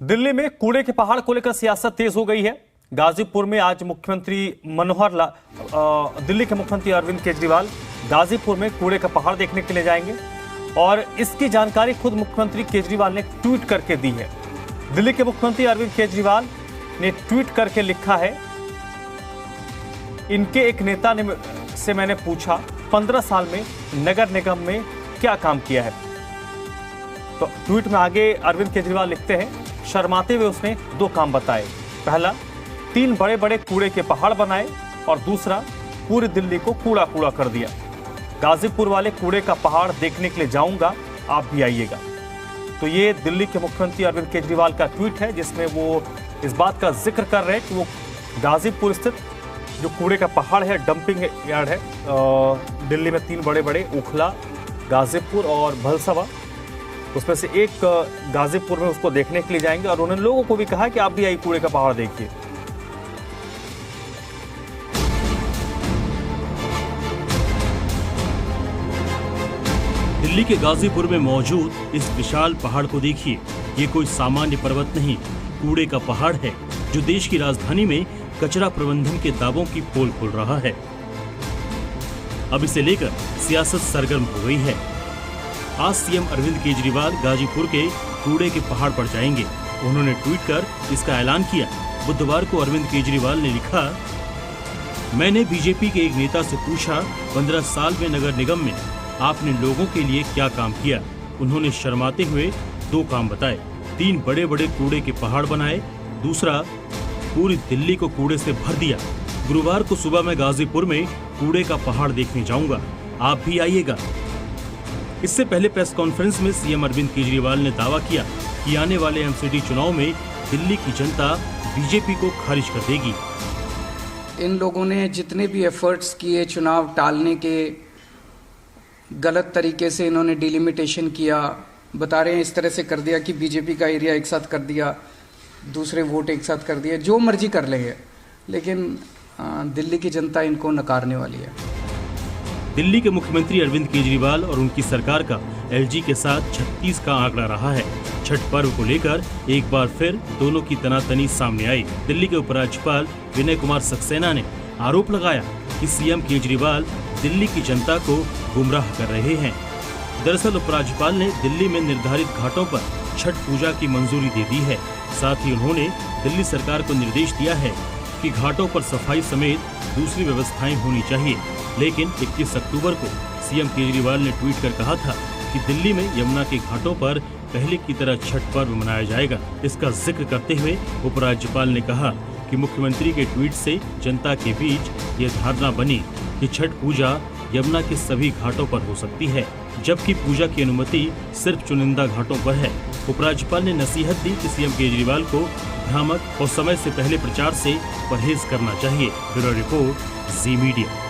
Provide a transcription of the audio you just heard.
दिल्ली में कूड़े के पहाड़ को लेकर सियासत तेज हो गई है। गाजीपुर में आज दिल्ली के मुख्यमंत्री अरविंद केजरीवाल गाजीपुर में कूड़े का पहाड़ देखने के लिए जाएंगे और इसकी जानकारी खुद मुख्यमंत्री केजरीवाल ने ट्वीट करके दी है। दिल्ली के मुख्यमंत्री अरविंद केजरीवाल ने ट्वीट करके लिखा है, इनके एक नेता ने से मैंने पूछा 15 साल में नगर निगम में क्या काम किया है। तो ट्वीट में आगे अरविंद केजरीवाल लिखते हैं, शर्माते हुए उसने 2 काम बताए। पहला, 3 बड़े बड़े कूड़े के पहाड़ बनाए और दूसरा, पूरी दिल्ली को कूड़ा कूड़ा कर दिया। गाजीपुर वाले कूड़े का पहाड़ देखने के लिए जाऊंगा, आप भी आइएगा। तो ये दिल्ली के मुख्यमंत्री अरविंद केजरीवाल का ट्वीट है जिसमें वो इस बात का जिक्र कर रहे हैं कि वो गाजीपुर स्थित जो कूड़े का पहाड़ है, डंपिंग यार्ड है, दिल्ली में 3 बड़े बड़े, ओखला, गाजीपुर और भलसवा, उसमें से एक गाजीपुर में उसको देखने के लिए जाएंगे और उन्होंने लोगों को भी कहा कि आप भी आइए कूड़े का पहाड़ देखिए। दिल्ली के गाजीपुर में मौजूद इस विशाल पहाड़ को देखिए। ये कोई सामान्य पर्वत नहीं, कूड़े का पहाड़ है जो देश की राजधानी में कचरा प्रबंधन के दावों की पोल खोल रहा है। अब इसे लेकर सियासत सरगर्म हो गई है। आज सीएम अरविंद केजरीवाल गाजीपुर के कूड़े के पहाड़ पर जाएंगे। उन्होंने ट्वीट कर इसका ऐलान किया। बुधवार को अरविंद केजरीवाल ने लिखा, मैंने बीजेपी के एक नेता से पूछा 15 साल में नगर निगम में आपने लोगों के लिए क्या काम किया। उन्होंने शर्माते हुए 2 काम बताए, 3 बड़े बड़े कूड़े के पहाड़ बनाए, दूसरा पूरी दिल्ली को कूड़े से भर दिया। गुरुवार को सुबह मैं गाजीपुर में कूड़े का पहाड़ देखने जाऊंगा, आप भी आइएगा। इससे पहले प्रेस कॉन्फ्रेंस में सीएम अरविंद केजरीवाल ने दावा किया कि आने वाले एमसीडी चुनाव में दिल्ली की जनता बीजेपी को खारिज कर देगी। इन लोगों ने जितने भी एफर्ट्स किए चुनाव टालने के, गलत तरीके से इन्होंने डिलिमिटेशन किया, बता रहे हैं इस तरह से कर दिया कि बीजेपी का एरिया एक साथ कर दिया, दूसरे वोट एक साथ कर दिए, जो मर्जी कर लेंगे, लेकिन दिल्ली की जनता इनको नकारने वाली है। दिल्ली के मुख्यमंत्री अरविंद केजरीवाल और उनकी सरकार का एलजी के साथ 36 का आंकड़ा रहा है। छठ पर्व को लेकर एक बार फिर दोनों की तनातनी सामने आई। दिल्ली के उपराज्यपाल विनय कुमार सक्सेना ने आरोप लगाया कि सीएम केजरीवाल दिल्ली की जनता को गुमराह कर रहे हैं। दरअसल उपराज्यपाल ने दिल्ली में निर्धारित घाटों पर छठ पूजा की मंजूरी दे दी है। साथ ही उन्होंने दिल्ली सरकार को निर्देश दिया है कि घाटों पर सफाई समेत दूसरी व्यवस्थाएं होनी चाहिए। लेकिन 21 अक्टूबर को सीएम केजरीवाल ने ट्वीट कर कहा था कि दिल्ली में यमुना के घाटों पर पहले की तरह छठ पर्व मनाया जाएगा। इसका जिक्र करते हुए उपराज्यपाल ने कहा कि मुख्यमंत्री के ट्वीट से जनता के बीच ये धारणा बनी कि छठ पूजा यमुना के सभी घाटों पर हो सकती है, जबकि पूजा की अनुमति सिर्फ चुनिंदा घाटों पर है। उपराज्यपाल ने नसीहत दी कि सीएम केजरीवाल को भ्रामक और समय से पहले प्रचार से परहेज करना चाहिए। ब्यूरो रिपोर्ट, जी मीडिया।